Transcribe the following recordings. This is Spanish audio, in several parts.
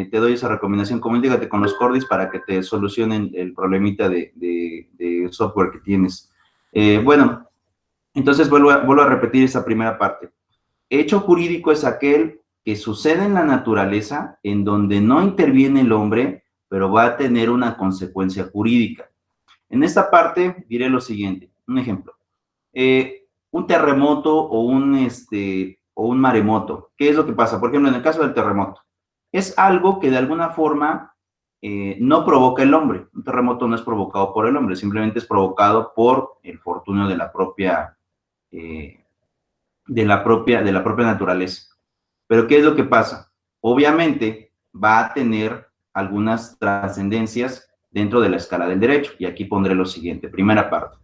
te doy esa recomendación, comunícate con los Cordis para que te solucionen el problemita de software que tienes. Bueno, entonces vuelvo a repetir esa primera parte. Hecho jurídico es aquel que sucede en la naturaleza en donde no interviene el hombre, pero va a tener una consecuencia jurídica. En esta parte diré lo siguiente, un ejemplo. Un terremoto o un maremoto. ¿Qué es lo que pasa? Por ejemplo, en el caso del terremoto, es algo que de alguna forma no provoca el hombre. Un terremoto no es provocado por el hombre, simplemente es provocado por el fortunio de la propia naturaleza. Pero ¿qué es lo que pasa? Obviamente va a tener algunas trascendencias dentro de la escala del derecho, y aquí pondré lo siguiente, primera parte.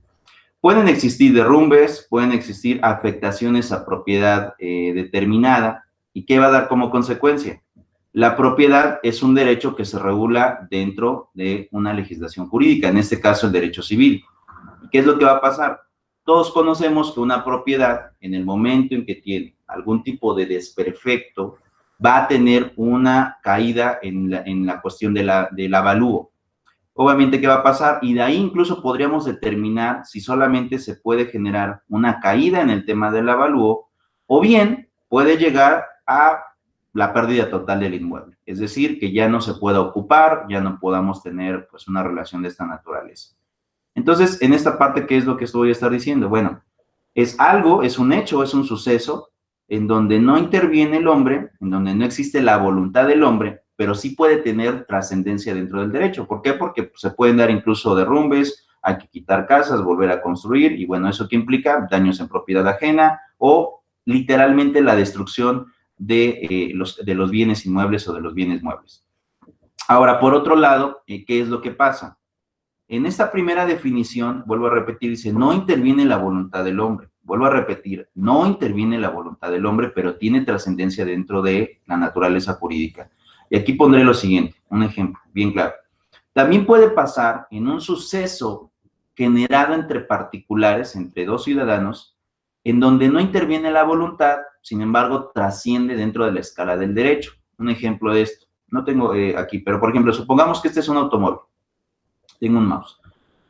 Pueden existir derrumbes, pueden existir afectaciones a propiedad determinada, ¿y qué va a dar como consecuencia? La propiedad es un derecho que se regula dentro de una legislación jurídica, en este caso el derecho civil. ¿Qué es lo que va a pasar? Todos conocemos que una propiedad, en el momento en que tiene algún tipo de desperfecto, va a tener una caída en la cuestión del avalúo. Obviamente, ¿qué va a pasar? Y de ahí incluso podríamos determinar si solamente se puede generar una caída en el tema del avalúo, o bien puede llegar a la pérdida total del inmueble. Es decir, que ya no se pueda ocupar, ya no podamos tener pues una relación de esta naturaleza. Entonces, en esta parte, ¿qué es lo que voy a estar diciendo? Bueno, es algo, es un hecho, es un suceso en donde no interviene el hombre, en donde no existe la voluntad del hombre, pero sí puede tener trascendencia dentro del derecho. ¿Por qué? Porque se pueden dar incluso derrumbes, hay que quitar casas, volver a construir, y bueno, ¿eso qué implica? Daños en propiedad ajena o literalmente la destrucción de los bienes inmuebles o de los bienes muebles. Ahora, por otro lado, ¿qué es lo que pasa? En esta primera definición, vuelvo a repetir, dice, no interviene la voluntad del hombre. Vuelvo a repetir, no interviene la voluntad del hombre, pero tiene trascendencia dentro de la naturaleza jurídica. Y aquí pondré lo siguiente, un ejemplo bien claro. También puede pasar en un suceso generado entre particulares, entre dos ciudadanos, en donde no interviene la voluntad, sin embargo, trasciende dentro de la escala del derecho. Un ejemplo de esto, no tengo aquí, pero por ejemplo, supongamos que este es un automóvil. Tengo un mouse.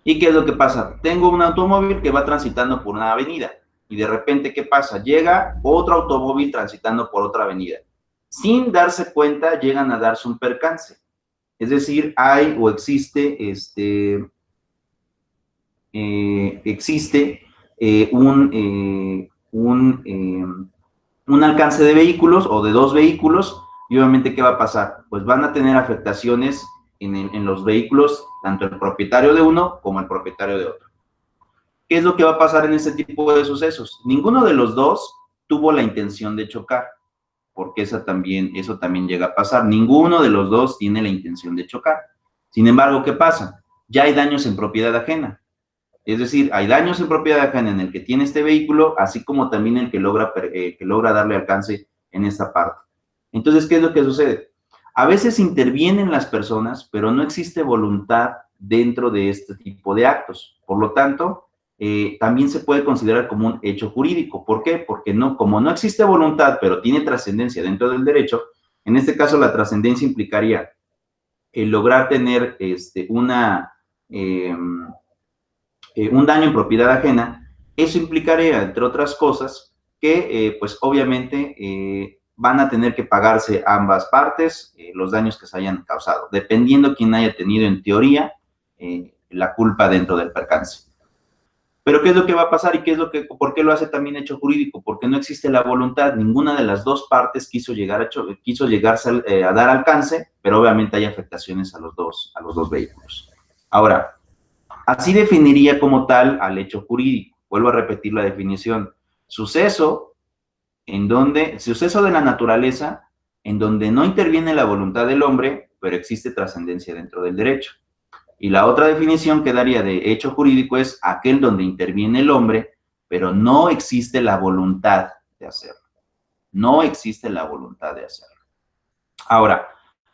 ¿Y qué es lo que pasa? Tengo un automóvil que va transitando por una avenida y de repente, ¿qué pasa? Llega otro automóvil transitando por otra avenida. Sin darse cuenta, llegan a darse un percance. Es decir, hay o existe un alcance de vehículos o de dos vehículos, y obviamente, ¿qué va a pasar? Pues van a tener afectaciones en los vehículos, tanto el propietario de uno como el propietario de otro. ¿Qué es lo que va a pasar en este tipo de sucesos? Ninguno de los dos tuvo la intención de chocar, porque eso también llega a pasar. Ninguno de los dos tiene la intención de chocar. Sin embargo, ¿qué pasa? Ya hay daños en propiedad ajena. Es decir, hay daños en propiedad ajena en el que tiene este vehículo, así como también el que logra darle alcance en esta parte. Entonces, ¿qué es lo que sucede? A veces intervienen las personas, pero no existe voluntad dentro de este tipo de actos. Por lo tanto, también se puede considerar como un hecho jurídico. ¿Por qué? Porque como no existe voluntad, pero tiene trascendencia dentro del derecho, en este caso la trascendencia implicaría el lograr tener un daño en propiedad ajena. Eso implicaría, entre otras cosas, que pues obviamente van a tener que pagarse ambas partes los daños que se hayan causado, dependiendo quién haya tenido en teoría la culpa dentro del percance. Pero ¿qué es lo que va a pasar y por qué lo hace también hecho jurídico? Porque no existe la voluntad, ninguna de las dos partes quiso llegarse a dar alcance, pero obviamente hay afectaciones a los dos vehículos. Ahora, así definiría como tal al hecho jurídico. Vuelvo a repetir la definición. Suceso de la naturaleza en donde no interviene la voluntad del hombre, pero existe trascendencia dentro del derecho. Y la otra definición que daría de hecho jurídico es aquel donde interviene el hombre, pero no existe la voluntad de hacerlo. No existe la voluntad de hacerlo. Ahora,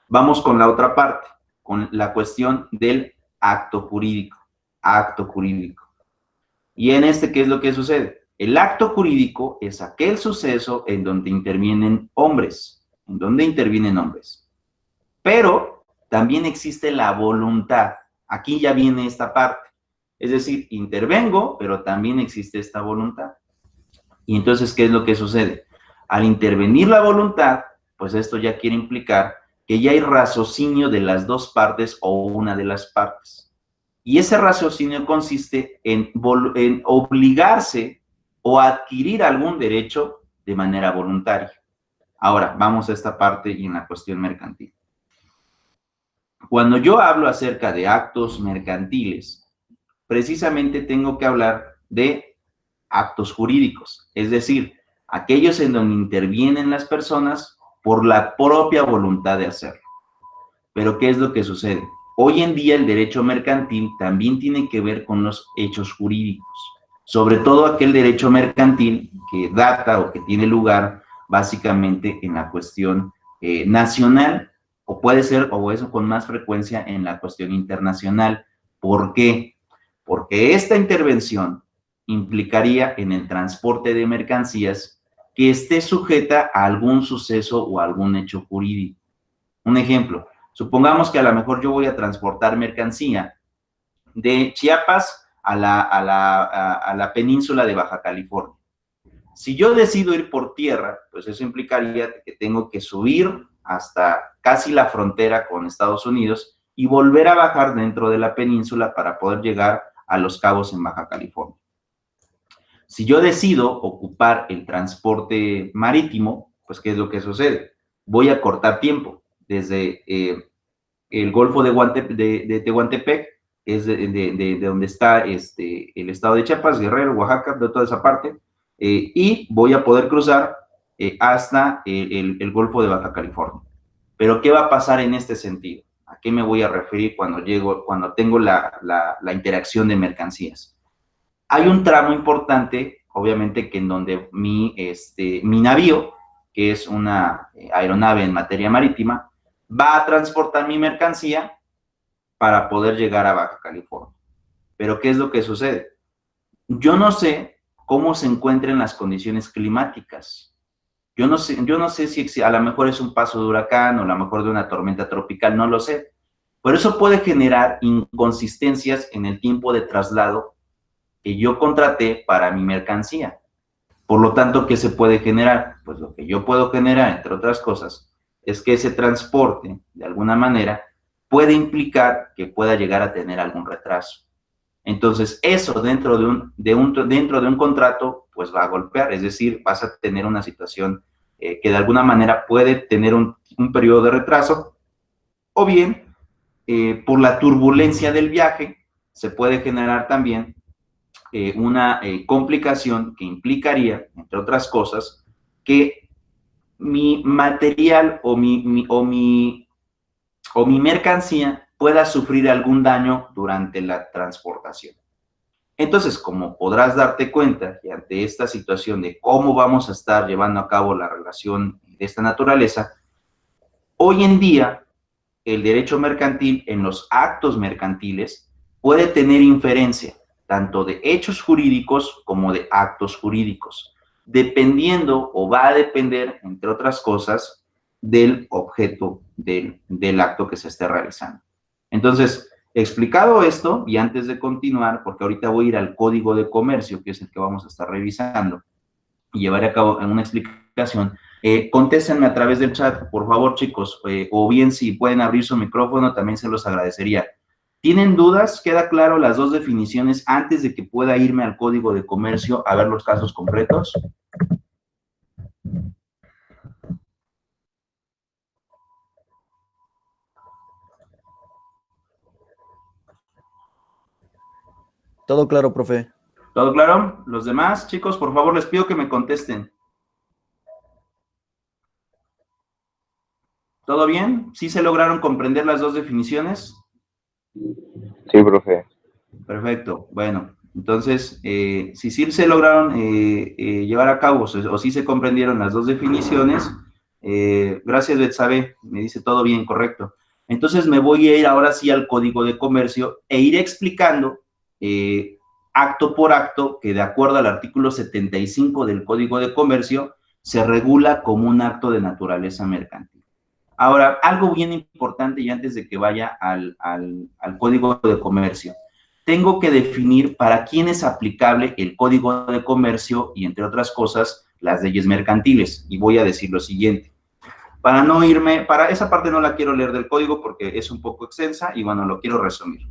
vamos con la otra parte, con la cuestión del acto jurídico. Acto jurídico. Y en ¿qué es lo que sucede? El acto jurídico es aquel suceso en donde intervienen hombres. En donde intervienen hombres. pero también existe la voluntad. Aquí ya viene esta parte. Es decir, intervengo, pero también existe esta voluntad. Y entonces, ¿qué es lo que sucede? Al intervenir la voluntad, pues esto ya quiere implicar que ya hay raciocinio de las dos partes o una de las partes. Y ese raciocinio consiste en obligarse o adquirir algún derecho de manera voluntaria. Ahora, vamos a esta parte y en la cuestión mercantil. Cuando yo hablo acerca de actos mercantiles, precisamente tengo que hablar de actos jurídicos, es decir, aquellos en donde intervienen las personas por la propia voluntad de hacerlo. Pero ¿qué es lo que sucede? Hoy en día el derecho mercantil también tiene que ver con los hechos jurídicos, sobre todo aquel derecho mercantil que data o que tiene lugar básicamente en la cuestión nacional, o puede ser, o eso con más frecuencia, en la cuestión internacional. ¿Por qué? Porque esta intervención implicaría en el transporte de mercancías que esté sujeta a algún suceso o algún hecho jurídico. Un ejemplo, supongamos que a lo mejor yo voy a transportar mercancía de Chiapas a la península de Baja California. Si yo decido ir por tierra, pues eso implicaría que tengo que subir hasta casi la frontera con Estados Unidos y volver a bajar dentro de la península para poder llegar a Los Cabos en Baja California. Si yo decido ocupar el transporte marítimo, pues ¿qué es lo que sucede? Voy a cortar tiempo desde el Golfo de Tehuantepec, es de donde está el estado de Chiapas, Guerrero, Oaxaca, de toda esa parte, y voy a poder cruzar hasta el Golfo de Baja California. Pero ¿qué va a pasar en este sentido? ¿A qué me voy a referir cuando tengo la interacción de mercancías? Hay un tramo importante, obviamente, que en donde mi navío, que es una aeronave en materia marítima, va a transportar mi mercancía para poder llegar a Baja California. Pero ¿qué es lo que sucede? Yo no sé cómo se encuentran las condiciones climáticas. Yo no sé si a lo mejor es un paso de huracán o a lo mejor de una tormenta tropical, no lo sé. Por eso puede generar inconsistencias en el tiempo de traslado que yo contraté para mi mercancía. Por lo tanto, ¿qué se puede generar? Pues lo que yo puedo generar, entre otras cosas, es que ese transporte, de alguna manera, puede implicar que pueda llegar a tener algún retraso. Entonces, eso dentro de un contrato, pues va a golpear, es decir, vas a tener una situación que de alguna manera puede tener un periodo de retraso, o bien, por la turbulencia del viaje, se puede generar también una complicación que implicaría, entre otras cosas, que mi material o mi mercancía pueda sufrir algún daño durante la transportación. Entonces, como podrás darte cuenta, y ante esta situación de cómo vamos a estar llevando a cabo la relación de esta naturaleza, hoy en día el derecho mercantil en los actos mercantiles puede tener inferencia tanto de hechos jurídicos como de actos jurídicos, dependiendo o va a depender, entre otras cosas, del objeto del acto que se esté realizando. Entonces, explicado esto, y antes de continuar, porque ahorita voy a ir al Código de Comercio, que es el que vamos a estar revisando, y llevaré a cabo una explicación, contéstenme a través del chat, por favor, chicos, o bien si pueden abrir su micrófono, también se los agradecería. ¿Tienen dudas? ¿Queda claro las dos definiciones antes de que pueda irme al Código de Comercio a ver los casos concretos? Todo claro, profe. ¿Todo claro? Los demás, chicos, por favor, les pido que me contesten. ¿Todo bien? ¿Sí se lograron comprender las dos definiciones? Sí, profe. Perfecto. Bueno, entonces, si sí se lograron llevar a cabo o sí se comprendieron las dos definiciones, gracias, Betsabe, me dice todo bien, correcto. Entonces me voy a ir ahora sí al Código de Comercio e iré explicando acto por acto que de acuerdo al artículo 75 del Código de Comercio se regula como un acto de naturaleza mercantil. Ahora, algo bien importante y antes de que vaya al Código de Comercio, tengo que definir para quién es aplicable el Código de Comercio y, entre otras cosas, las leyes mercantiles. Y voy a decir lo siguiente. Para no irme, para esa parte no la quiero leer del código porque es un poco extensa y bueno, lo quiero resumir.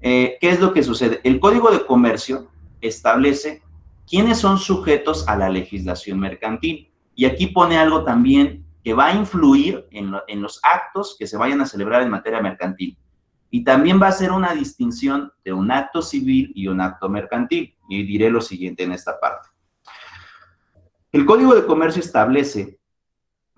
¿Qué es lo que sucede? El Código de Comercio establece quiénes son sujetos a la legislación mercantil. Y aquí pone algo también que va a influir en los actos que se vayan a celebrar en materia mercantil. Y también va a hacer una distinción de un acto civil y un acto mercantil. Y diré lo siguiente en esta parte. El Código de Comercio establece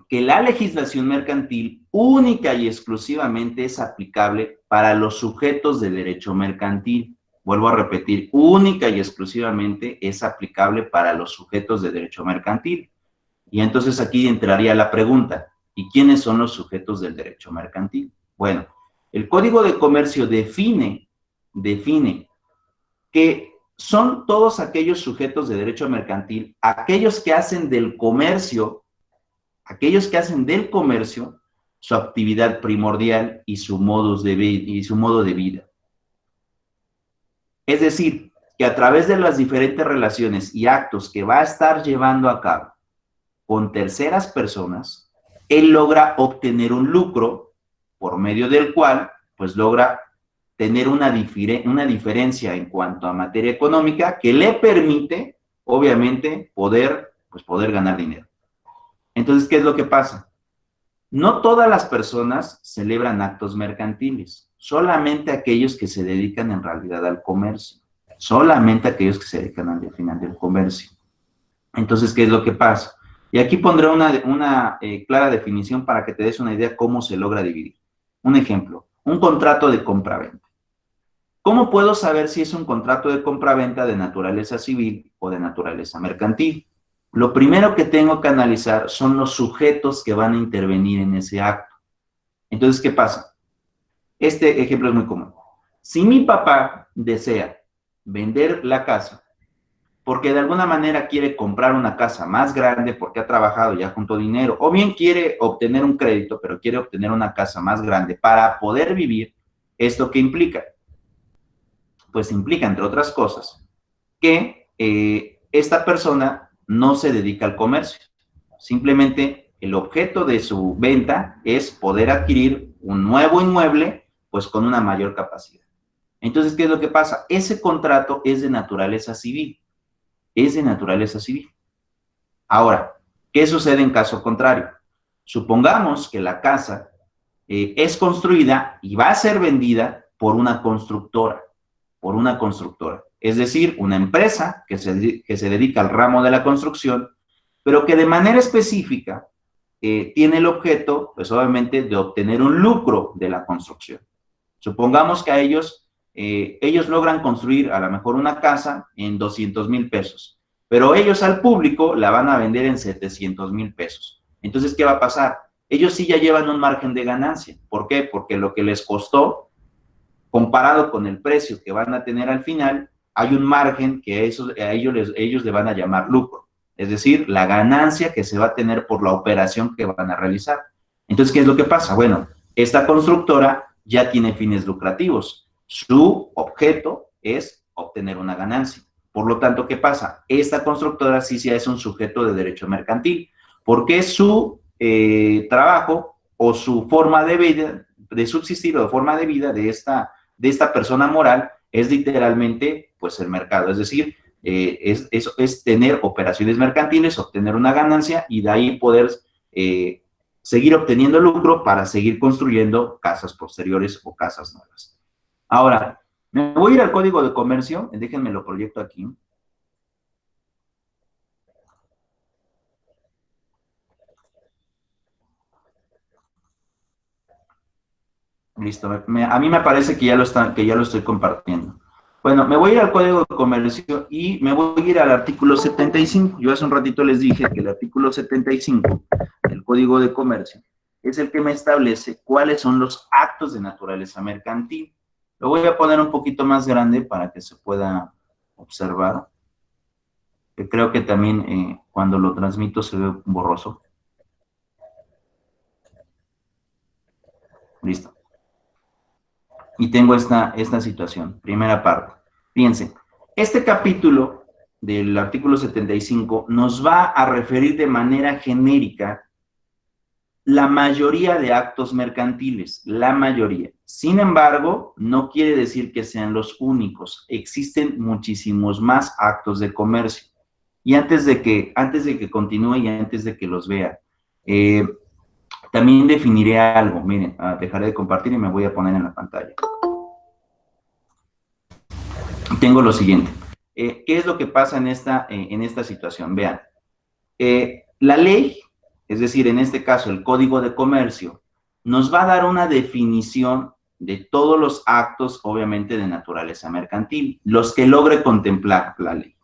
que la legislación mercantil única y exclusivamente es aplicable para los sujetos de derecho mercantil. Vuelvo a repetir, única y exclusivamente es aplicable para los sujetos de derecho mercantil. Y entonces aquí entraría la pregunta, ¿y quiénes son los sujetos del derecho mercantil? Bueno, el Código de Comercio define que son todos aquellos sujetos de derecho mercantil, aquellos que hacen del comercio su actividad primordial y su modo de vida. Es decir, que a través de las diferentes relaciones y actos que va a estar llevando a cabo con terceras personas, él logra obtener un lucro por medio del cual, pues logra tener una diferencia en cuanto a materia económica que le permite, obviamente, poder ganar dinero. Entonces, ¿qué es lo que pasa? No todas las personas celebran actos mercantiles, solamente aquellos que se dedican en realidad al comercio, solamente aquellos que se dedican al final del comercio. Entonces, ¿qué es lo que pasa? Y aquí pondré una clara definición para que te des una idea cómo se logra dividir. Un ejemplo, un contrato de compra-venta. ¿Cómo puedo saber si es un contrato de compra-venta de naturaleza civil o de naturaleza mercantil? Lo primero que tengo que analizar son los sujetos que van a intervenir en ese acto. Entonces, ¿qué pasa? Este ejemplo es muy común. Si mi papá desea vender la casa porque de alguna manera quiere comprar una casa más grande porque ha trabajado, ya juntó dinero, o bien quiere obtener un crédito, pero quiere obtener una casa más grande para poder vivir, ¿esto qué implica? Pues implica, entre otras cosas, que esta persona no se dedica al comercio. Simplemente el objeto de su venta es poder adquirir un nuevo inmueble, pues con una mayor capacidad. Entonces, ¿qué es lo que pasa? Ese contrato es de naturaleza civil. Es de naturaleza civil. Ahora, ¿qué sucede en caso contrario? Supongamos que la casa es construida y va a ser vendida por una constructora. Es decir, una empresa que se dedica al ramo de la construcción, pero que de manera específica tiene el objeto, pues obviamente, de obtener un lucro de la construcción. Supongamos que ellos logran construir a lo mejor una casa en 200,000 pesos, pero ellos al público la van a vender en 700,000 pesos. Entonces, ¿qué va a pasar? Ellos sí ya llevan un margen de ganancia. ¿Por qué? Porque lo que les costó, comparado con el precio que van a tener al final, hay un margen que ellos le van a llamar lucro. Es decir, la ganancia que se va a tener por la operación que van a realizar. Entonces, ¿qué es lo que pasa? Bueno, esta constructora ya tiene fines lucrativos. Su objeto es obtener una ganancia. Por lo tanto, ¿qué pasa? Esta constructora sí es un sujeto de derecho mercantil, porque su trabajo o su forma de vida, de subsistir o de forma de vida de esta persona moral es literalmente, pues, el mercado. Es decir, es tener operaciones mercantiles, obtener una ganancia y de ahí poder seguir obteniendo lucro para seguir construyendo casas posteriores o casas nuevas. Ahora, me voy a ir al Código de Comercio, déjenme lo proyecto aquí. Listo, a mí me parece que ya lo estoy compartiendo. Bueno, me voy a ir al Código de Comercio y me voy a ir al artículo 75. Yo hace un ratito les dije que el artículo 75 del Código de Comercio es el que me establece cuáles son los actos de naturaleza mercantil. Lo voy a poner un poquito más grande para que se pueda observar, que creo que también cuando lo transmito se ve borroso. Listo. Y tengo esta situación, primera parte. Fíjense, este capítulo del artículo 75 nos va a referir de manera genérica la mayoría de actos mercantiles, la mayoría. Sin embargo, no quiere decir que sean los únicos. Existen muchísimos más actos de comercio. Y antes de que continúe y antes de que los vea, también definiré algo. Miren, dejaré de compartir y me voy a poner en la pantalla. Tengo lo siguiente. ¿Qué es lo que pasa en esta situación? Vean, la ley, es decir, en este caso el Código de Comercio, nos va a dar una definición de todos los actos, obviamente, de naturaleza mercantil, los que logre contemplar la ley.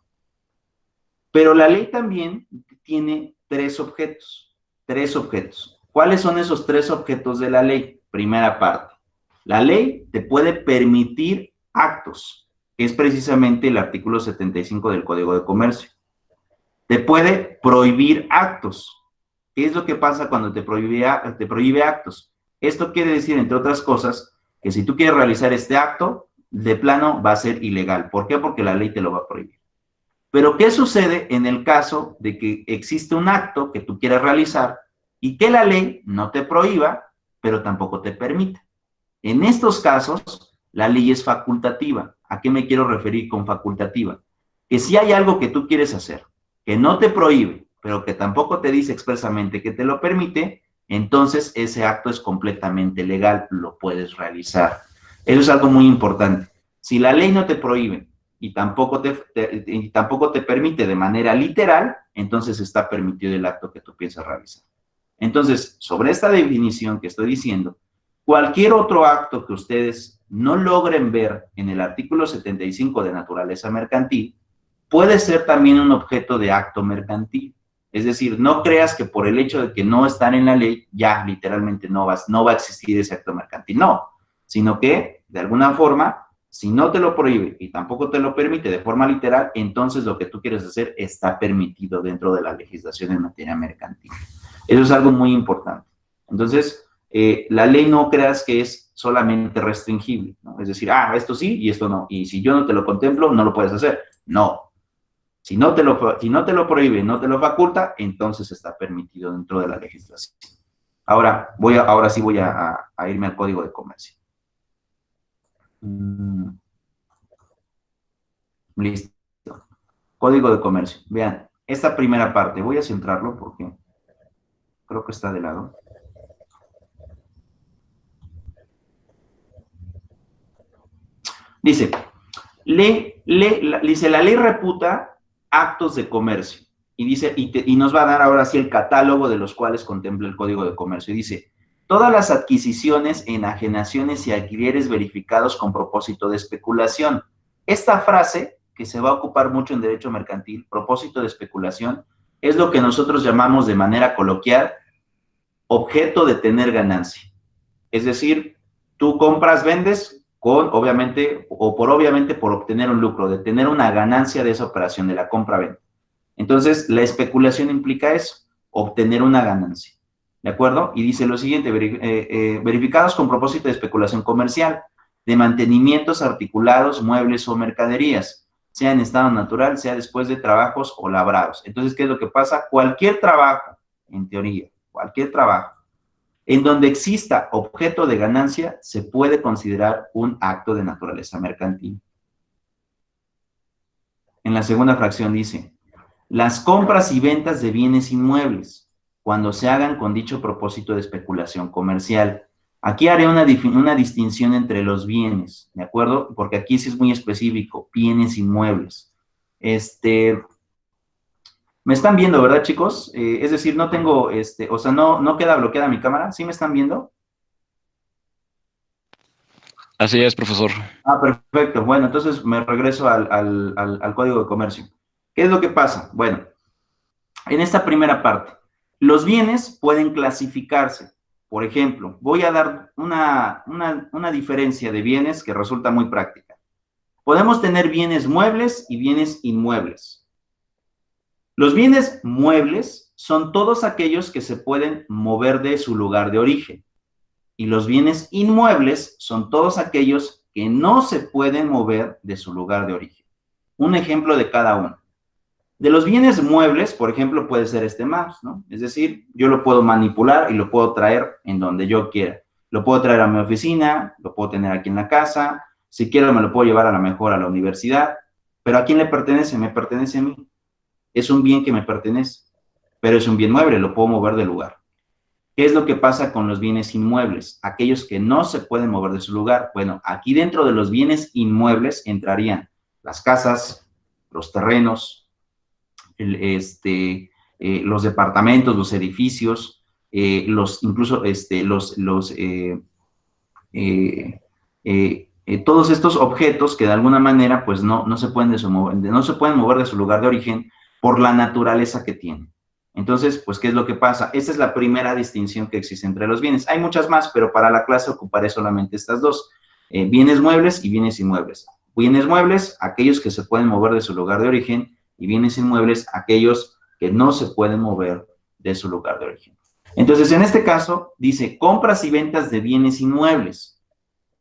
Pero la ley también tiene tres objetos. ¿Cuáles son esos tres objetos de la ley? Primera parte. La ley te puede permitir actos, que es precisamente el artículo 75 del Código de Comercio. Te puede prohibir actos. ¿Qué es lo que pasa cuando te prohíbe actos? Esto quiere decir, entre otras cosas, que si tú quieres realizar este acto, de plano va a ser ilegal. ¿Por qué? Porque la ley te lo va a prohibir. Pero, ¿qué sucede en el caso de que existe un acto que tú quieras realizar y que la ley no te prohíba, pero tampoco te permite? En estos casos, la ley es facultativa. ¿A qué me quiero referir con facultativa? Que si hay algo que tú quieres hacer, que no te prohíbe, pero que tampoco te dice expresamente que te lo permite, entonces ese acto es completamente legal, lo puedes realizar. Eso es algo muy importante. Si la ley no te prohíbe y tampoco te permite de manera literal, entonces está permitido el acto que tú piensas realizar. Entonces, sobre esta definición que estoy diciendo, cualquier otro acto que ustedes no logren ver en el artículo 75 de naturaleza mercantil, puede ser también un objeto de acto mercantil. Es decir, no creas que por el hecho de que no están en la ley, ya literalmente no va a existir ese acto mercantil. No, sino que, de alguna forma, si no te lo prohíbe y tampoco te lo permite de forma literal, entonces lo que tú quieres hacer está permitido dentro de la legislación en materia mercantil. Eso es algo muy importante. Entonces, la ley no creas que es solamente restringible, ¿no? Es decir, esto sí y esto no. Y si yo no te lo contemplo, no lo puedes hacer. No. Si no te lo prohíbe, no te lo faculta, entonces está permitido dentro de la legislación. Ahora sí voy a irme al Código de Comercio. Listo. Código de Comercio. Vean, esta primera parte, voy a centrarlo porque creo que está de lado. Dice, la ley reputa actos de comercio. Y dice, y nos va a dar ahora sí el catálogo de los cuales contempla el Código de Comercio. Y dice, todas las adquisiciones, enajenaciones y alquileres verificados con propósito de especulación. Esta frase, que se va a ocupar mucho en derecho mercantil, propósito de especulación, es lo que nosotros llamamos de manera coloquial objeto de tener ganancia. Es decir, tú compras, vendes obviamente por obtener un lucro, de tener una ganancia de esa operación, de la compra-venta. Entonces, la especulación implica eso, obtener una ganancia. ¿De acuerdo? Y dice lo siguiente, verificados con propósito de especulación comercial, de mantenimientos articulados, muebles o mercaderías, sea en estado natural, sea después de trabajos o labrados. Entonces, ¿qué es lo que pasa? Cualquier trabajo, en teoría, cualquier trabajo, en donde exista objeto de ganancia, se puede considerar un acto de naturaleza mercantil. En la segunda fracción dice, las compras y ventas de bienes inmuebles, cuando se hagan con dicho propósito de especulación comercial. Aquí haré una distinción entre los bienes, ¿de acuerdo? Porque aquí sí es muy específico, bienes inmuebles. ¿Me están viendo, verdad, chicos? Es decir, no tengo, o sea, no queda bloqueada mi cámara. ¿Sí me están viendo? Así es, profesor. Perfecto. Bueno, entonces me regreso al Código de Comercio. ¿Qué es lo que pasa? Bueno, en esta primera parte, los bienes pueden clasificarse. Por ejemplo, voy a dar una diferencia de bienes que resulta muy práctica. Podemos tener bienes muebles y bienes inmuebles. Los bienes muebles son todos aquellos que se pueden mover de su lugar de origen. Y los bienes inmuebles son todos aquellos que no se pueden mover de su lugar de origen. Un ejemplo de cada uno. De los bienes muebles, por ejemplo, puede ser este mouse, ¿no? Es decir, yo lo puedo manipular y lo puedo traer en donde yo quiera. Lo puedo traer a mi oficina, lo puedo tener aquí en la casa, si quiero me lo puedo llevar a lo mejor a la universidad, pero ¿a quién le pertenece? Me pertenece a mí. Es un bien que me pertenece, pero es un bien mueble, lo puedo mover de lugar. ¿Qué es lo que pasa con los bienes inmuebles? Aquellos que no se pueden mover de su lugar. Bueno, aquí dentro de los bienes inmuebles entrarían las casas, los terrenos, los departamentos, los edificios, incluso todos estos objetos que de alguna manera pues no se pueden mover de su lugar de origen por la naturaleza que tienen. Entonces, pues, ¿qué es lo que pasa? Esta es la primera distinción que existe entre los bienes. Hay muchas más, pero para la clase ocuparé solamente estas dos. Bienes muebles y bienes inmuebles. Bienes muebles, aquellos que se pueden mover de su lugar de origen, y bienes inmuebles, aquellos que no se pueden mover de su lugar de origen. Entonces, en este caso, dice compras y ventas de bienes inmuebles,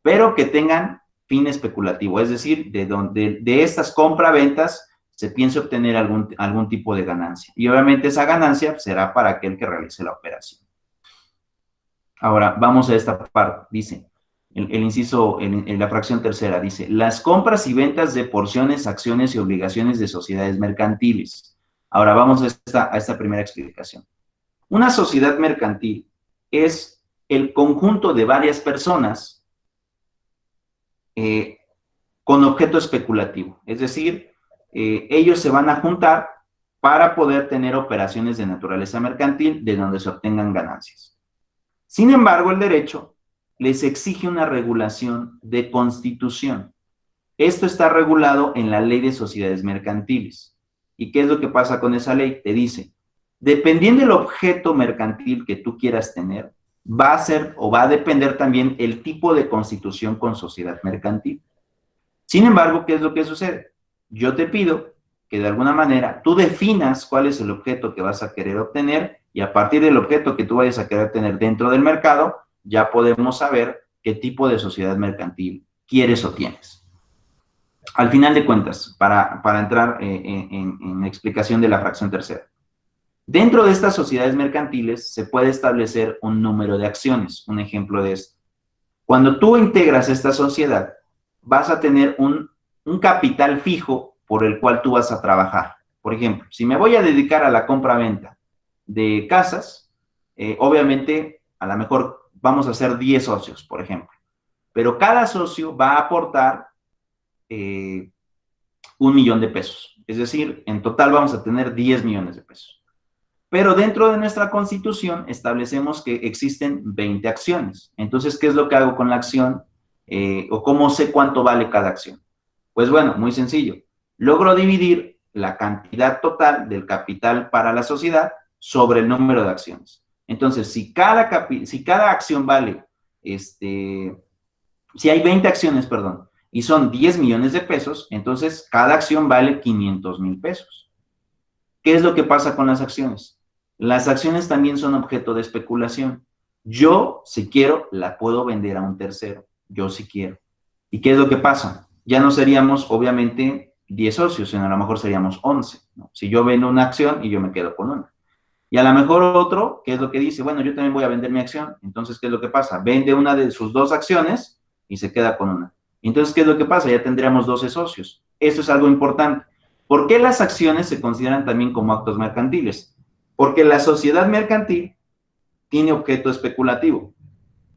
pero que tengan fin especulativo, es decir, de estas compra-ventas se piensa obtener algún tipo de ganancia. Y obviamente esa ganancia será para aquel que realice la operación. Ahora, vamos a esta parte. Dice, el inciso, en la fracción tercera, dice, las compras y ventas de porciones, acciones y obligaciones de sociedades mercantiles. Ahora, vamos a esta primera explicación. Una sociedad mercantil es el conjunto de varias personas con objeto especulativo. Es decir, ellos se van a juntar para poder tener operaciones de naturaleza mercantil de donde se obtengan ganancias. Sin embargo, el derecho les exige una regulación de constitución. Esto está regulado en la Ley de Sociedades Mercantiles. ¿Y qué es lo que pasa con esa ley? Te dice, dependiendo del objeto mercantil que tú quieras tener, va a ser o va a depender también el tipo de constitución con sociedad mercantil. Sin embargo, ¿qué es lo que sucede? Yo te pido que de alguna manera tú definas cuál es el objeto que vas a querer obtener y a partir del objeto que tú vayas a querer tener dentro del mercado, ya podemos saber qué tipo de sociedad mercantil quieres o tienes. Al final de cuentas, para entrar en la explicación de la fracción tercera, dentro de estas sociedades mercantiles se puede establecer un número de acciones. Un ejemplo de esto. Cuando tú integras esta sociedad, vas a tener un capital fijo por el cual tú vas a trabajar. Por ejemplo, si me voy a dedicar a la compra-venta de casas, obviamente, a lo mejor vamos a hacer 10 socios, por ejemplo. Pero cada socio va a aportar 1 millón de pesos. Es decir, en total vamos a tener 10 millones de pesos. Pero dentro de nuestra Constitución establecemos que existen 20 acciones. Entonces, ¿qué es lo que hago con la acción? ¿O cómo sé cuánto vale cada acción? Pues bueno, muy sencillo. Logro dividir la cantidad total del capital para la sociedad sobre el número de acciones. Entonces, si cada acción vale, si hay 20 acciones, perdón, y son 10 millones de pesos, entonces cada acción vale 500,000 pesos. ¿Qué es lo que pasa con las acciones? Las acciones también son objeto de especulación. Yo, si quiero, la puedo vender a un tercero. Yo si quiero. ¿Y qué es lo que pasa? Ya no seríamos, obviamente, 10 socios, sino a lo mejor seríamos 11, ¿no? Si yo vendo una acción y yo me quedo con una. Y a lo mejor otro, ¿qué es lo que dice? Bueno, yo también voy a vender mi acción. Entonces, ¿qué es lo que pasa? Vende una de sus 2 acciones y se queda con una. Entonces, ¿qué es lo que pasa? Ya tendríamos 12 socios. Eso es algo importante. ¿Por qué las acciones se consideran también como actos mercantiles? Porque la sociedad mercantil tiene objeto especulativo.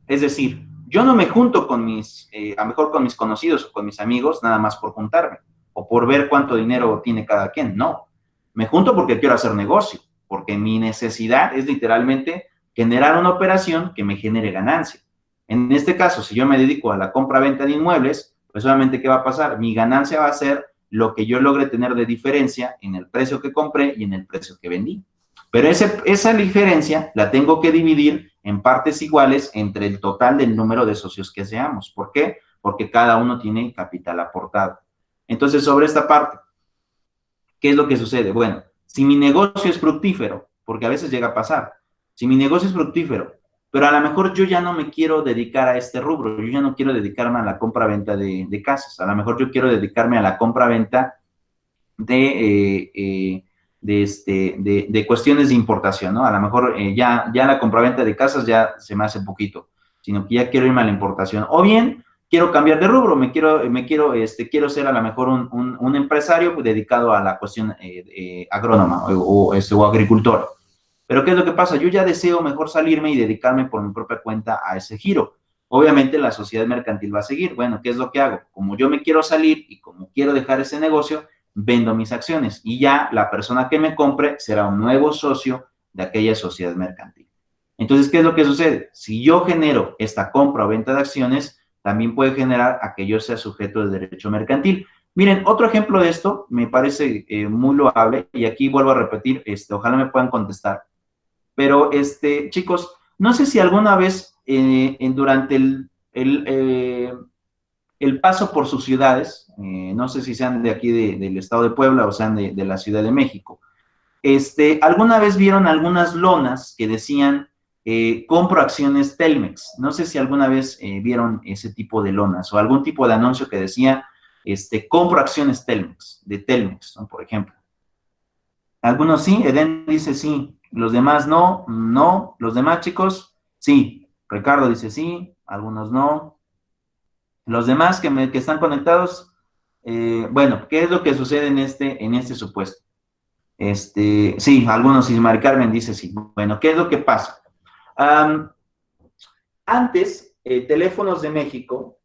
Es decir, yo no me junto con a lo mejor con mis conocidos o con mis amigos nada más por juntarme o por ver cuánto dinero tiene cada quien. No, me junto porque quiero hacer negocio, porque mi necesidad es literalmente generar una operación que me genere ganancia. En este caso, si yo me dedico a la compra-venta de inmuebles, pues obviamente, ¿qué va a pasar? Mi ganancia va a ser lo que yo logre tener de diferencia en el precio que compré y en el precio que vendí. Pero esa diferencia la tengo que dividir en partes iguales entre el total del número de socios que seamos. ¿Por qué? Porque cada uno tiene capital aportado. Entonces, sobre esta parte, ¿qué es lo que sucede? Bueno, si mi negocio es fructífero, porque a veces llega a pasar, si mi negocio es fructífero pero a lo mejor yo ya no me quiero dedicar a este rubro, yo ya no quiero dedicarme a la compra-venta de casas, a lo mejor yo quiero dedicarme a la compra-venta de cuestiones de importación, ¿no? A lo mejor ya la compraventa de casas ya se me hace poquito, sino que ya quiero irme a la importación. O bien, quiero cambiar de rubro, quiero ser a lo mejor un empresario dedicado a la cuestión agrónoma o agricultor. Pero ¿qué es lo que pasa? Yo ya deseo mejor salirme y dedicarme por mi propia cuenta a ese giro. Obviamente la sociedad mercantil va a seguir. Bueno, ¿qué es lo que hago? Como yo me quiero salir y como quiero dejar ese negocio, vendo mis acciones y ya la persona que me compre será un nuevo socio de aquella sociedad mercantil. Entonces, ¿qué es lo que sucede? Si yo genero esta compra o venta de acciones, también puede generar a que yo sea sujeto de derecho mercantil. Miren, otro ejemplo de esto me parece muy loable y aquí vuelvo a repetir, ojalá me puedan contestar. Pero, chicos, no sé si alguna vez durante el paso por sus ciudades, no sé si sean de aquí del estado de Puebla o sean de la Ciudad de México, alguna vez vieron algunas lonas que decían compro acciones Telmex. No sé si alguna vez vieron ese tipo de lonas o algún tipo de anuncio que decía compro acciones Telmex, de Telmex, ¿no? Por ejemplo. Algunos sí, Eden dice sí, los demás no, no, los demás chicos, sí. Ricardo dice sí, algunos no. Los demás que están conectados, bueno, ¿qué es lo que sucede en este supuesto? Sí, algunos sí, Mari Carmen dice sí. Bueno, ¿qué es lo que pasa? Antes, Teléfonos de México,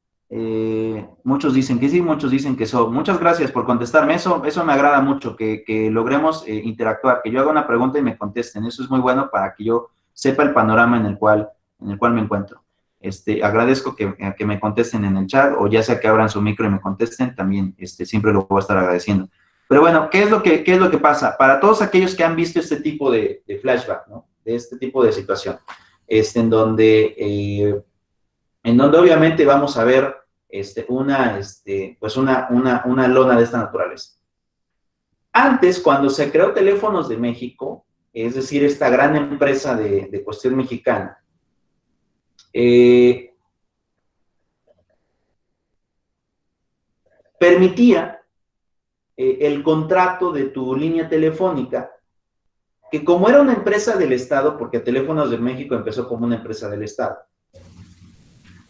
muchos dicen que sí, muchos dicen que son. Muchas gracias por contestarme, eso me agrada mucho, que logremos interactuar, que yo haga una pregunta y me contesten, eso es muy bueno para que yo sepa el panorama en el cual me encuentro. Agradezco que me contesten en el chat, o ya sea que abran su micro y me contesten, también siempre lo voy a estar agradeciendo. Pero bueno, ¿qué es lo que pasa? Para todos aquellos que han visto este tipo de flashback, ¿no? De este tipo de situación, en donde obviamente vamos a ver una lona de esta naturaleza. Antes, cuando se creó Teléfonos de México, es decir, esta gran empresa de cuestión mexicana, permitía el contrato de tu línea telefónica, que como era una empresa del Estado, porque Teléfonos de México empezó como una empresa del Estado,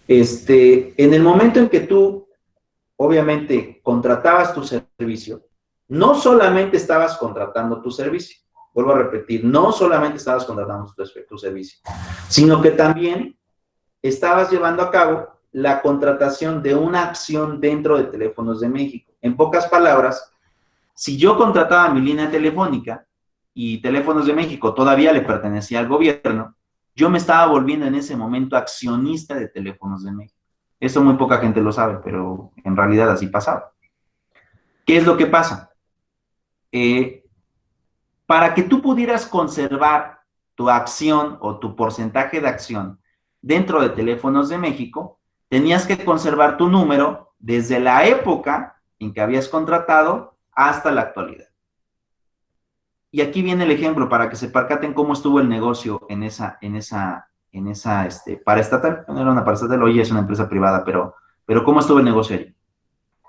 en el momento en que tú, obviamente, contratabas tu servicio, no solamente estabas contratando tu servicio, vuelvo a repetir, no solamente estabas contratando tu servicio, sino que también estabas llevando a cabo la contratación de una acción dentro de Teléfonos de México. En pocas palabras, si yo contrataba mi línea telefónica y Teléfonos de México todavía le pertenecía al gobierno, yo me estaba volviendo en ese momento accionista de Teléfonos de México. Eso muy poca gente lo sabe, pero en realidad así pasaba. ¿Qué es lo que pasa? Para que tú pudieras conservar tu acción o tu porcentaje de acción dentro de Teléfonos de México, tenías que conservar tu número desde la época en que habías contratado hasta la actualidad. Y aquí viene el ejemplo para que se percaten cómo estuvo el negocio en esa paraestatal. No era una paraestatal, hoy es una empresa privada, pero cómo estuvo el negocio allí.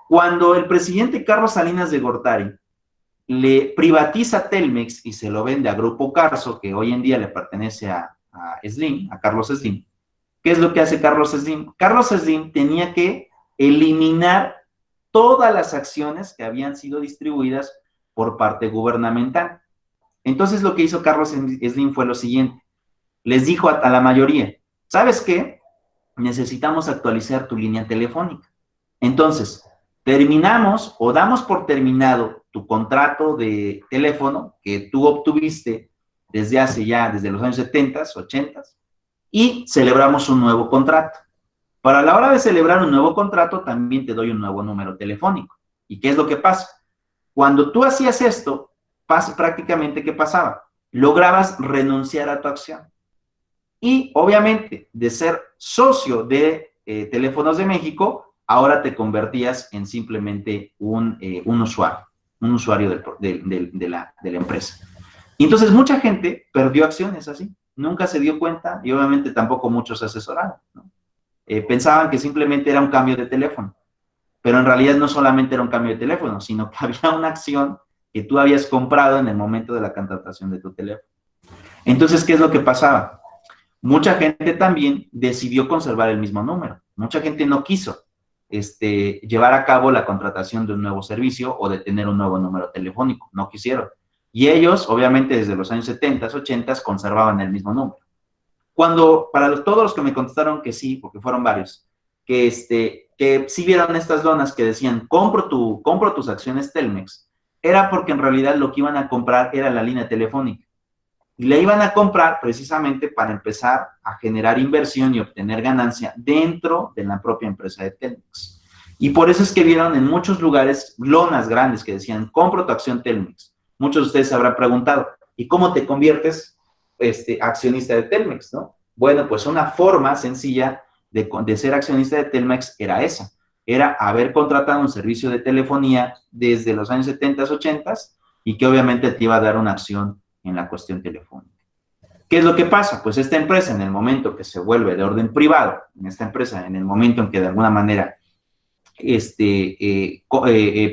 Cuando el presidente Carlos Salinas de Gortari le privatiza Telmex y se lo vende a Grupo Carso, que hoy en día le pertenece a Slim, a Carlos Slim. ¿Qué es lo que hace Carlos Slim? Carlos Slim tenía que eliminar todas las acciones que habían sido distribuidas por parte gubernamental. Entonces lo que hizo Carlos Slim fue lo siguiente. Les dijo a la mayoría, ¿sabes qué? Necesitamos actualizar tu línea telefónica. Entonces, terminamos o damos por terminado tu contrato de teléfono que tú obtuviste desde los años 70, 80, y celebramos un nuevo contrato. Para la hora de celebrar un nuevo contrato, también te doy un nuevo número telefónico. ¿Y qué es lo que pasa? Cuando tú hacías esto, prácticamente, ¿qué pasaba? Lograbas renunciar a tu acción. Y, obviamente, de ser socio de Teléfonos de México, ahora te convertías en simplemente un usuario de la empresa. Y entonces mucha gente perdió acciones así. nunca se dio cuenta y obviamente tampoco muchos se asesoraron, ¿no? Pensaban que simplemente era un cambio de teléfono, pero en realidad no solamente era un cambio de teléfono, sino que había una acción que tú habías comprado en el momento de la contratación de tu teléfono. Entonces, ¿qué es lo que pasaba? Mucha gente también decidió conservar el mismo número. Mucha gente no quiso llevar a cabo la contratación de un nuevo servicio o de tener un nuevo número telefónico. No quisieron. Y ellos, obviamente, desde los años 70, 80, conservaban el mismo número. Cuando, todos los que me contestaron que sí, porque fueron varios, que sí vieron estas lonas que decían, compro tus acciones Telmex, era porque en realidad lo que iban a comprar era la línea telefónica. Y la iban a comprar precisamente para empezar a generar inversión y obtener ganancia dentro de la propia empresa de Telmex. Y por eso es que vieron en muchos lugares lonas grandes que decían, compro tu acción Telmex. Muchos de ustedes se habrán preguntado, ¿y cómo te conviertes accionista de Telmex, no? Bueno, pues una forma sencilla de ser accionista de Telmex era esa. Era haber contratado un servicio de telefonía desde los años 70, 80 y que obviamente te iba a dar una acción en la cuestión telefónica. ¿Qué es lo que pasa? Pues esta empresa, en el momento que se vuelve de orden privado, en el momento en que de alguna manera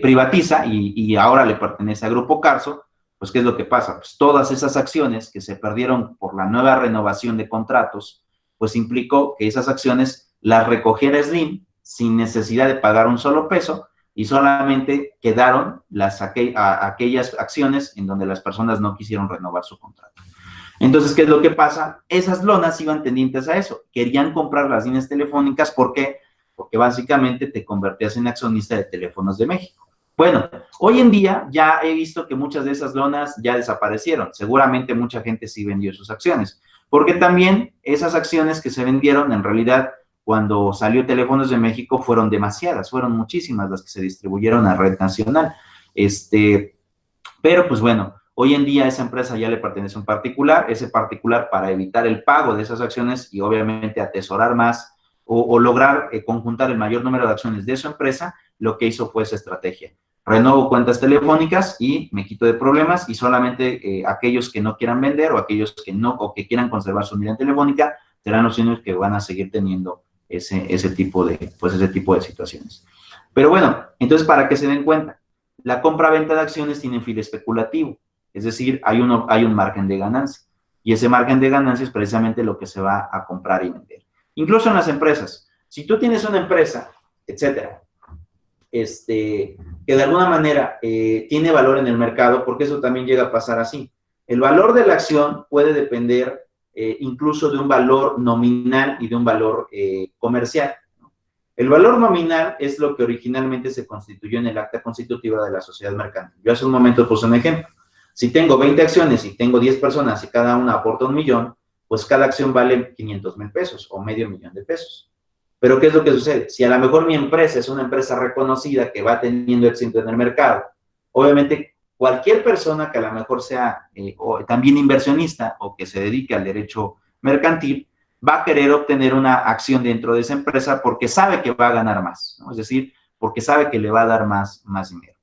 privatiza y ahora le pertenece a Grupo Carso, pues ¿qué es lo que pasa? Pues todas esas acciones que se perdieron por la nueva renovación de contratos, pues implicó que esas acciones las recogiera Slim sin necesidad de pagar un solo peso y solamente quedaron aquellas acciones en donde las personas no quisieron renovar su contrato. Entonces, ¿qué es lo que pasa? Esas lonas iban tendientes a eso. Querían comprar las líneas telefónicas. ¿Por qué? Porque básicamente te convertías en accionista de Teléfonos de México. Bueno, hoy en día ya he visto que muchas de esas lonas ya desaparecieron. Seguramente mucha gente sí vendió sus acciones. Porque también esas acciones que se vendieron, en realidad, cuando salió Teléfonos de México, fueron demasiadas, fueron muchísimas las que se distribuyeron a red nacional. Pero pues bueno, hoy en día esa empresa ya le pertenece a un particular, ese particular para evitar el pago de esas acciones y obviamente atesorar más o lograr conjuntar el mayor número de acciones de su empresa, lo que hizo fue esa estrategia. Renuevo cuentas telefónicas y me quito de problemas y solamente aquellos que no quieran vender o aquellos que no o que quieran conservar su unidad telefónica serán los únicos que van a seguir teniendo ese tipo de situaciones. Pero bueno, entonces para que se den cuenta, la compra-venta de acciones tiene un fin especulativo, es decir, hay un margen de ganancia y ese margen de ganancia es precisamente lo que se va a comprar y vender. Incluso en las empresas, si tú tienes una empresa, etcétera, que de alguna manera tiene valor en el mercado, porque eso también llega a pasar así. El valor de la acción puede depender incluso de un valor nominal y de un valor comercial. El valor nominal es lo que originalmente se constituyó en el acta constitutiva de la sociedad mercantil. Yo hace un momento puse un ejemplo. Si tengo 20 acciones y tengo 10 personas y cada una aporta 1 millón, pues cada acción vale 500,000 pesos o medio millón de pesos. Pero ¿qué es lo que sucede? Si a lo mejor mi empresa es una empresa reconocida que va teniendo éxito en el mercado, obviamente cualquier persona que a lo mejor sea o también inversionista o que se dedique al derecho mercantil, va a querer obtener una acción dentro de esa empresa porque sabe que va a ganar más, ¿no? Es decir, porque sabe que le va a dar más dinero.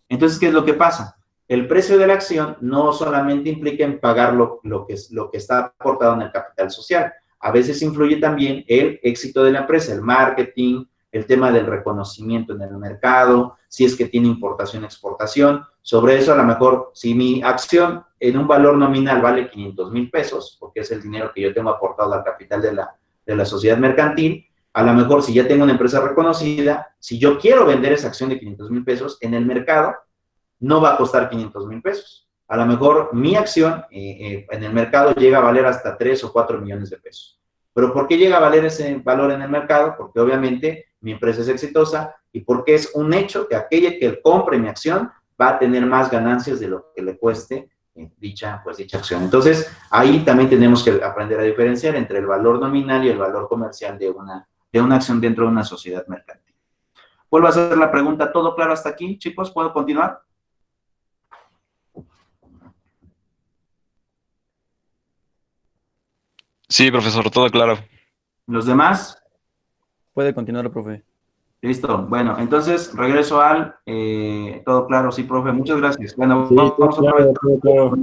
Entonces, ¿qué es lo que pasa? El precio de la acción no solamente implica en pagar lo que está aportado en el capital social. A veces influye también el éxito de la empresa, el marketing, el tema del reconocimiento en el mercado, si es que tiene importación, exportación. Sobre eso, a lo mejor, si mi acción en un valor nominal vale 500,000 pesos, porque es el dinero que yo tengo aportado al capital de la sociedad mercantil, a lo mejor si ya tengo una empresa reconocida, si yo quiero vender esa acción de 500,000 pesos en el mercado, no va a costar 500,000 pesos. A lo mejor mi acción en el mercado llega a valer hasta 3 o 4 millones de pesos. ¿Pero por qué llega a valer ese valor en el mercado? Porque obviamente mi empresa es exitosa y porque es un hecho que aquella que compre mi acción va a tener más ganancias de lo que le cueste dicha acción. Entonces, ahí también tenemos que aprender a diferenciar entre el valor nominal y el valor comercial de una acción dentro de una sociedad mercantil. Vuelvo a hacer la pregunta, ¿todo claro hasta aquí, chicos? ¿Puedo continuar? Sí, profesor, todo claro. ¿Los demás? Puede continuar, profe. Listo. Bueno, entonces regreso al todo claro, sí, profe. Muchas gracias. Bueno, Sí, vamos otra vez. todo claro.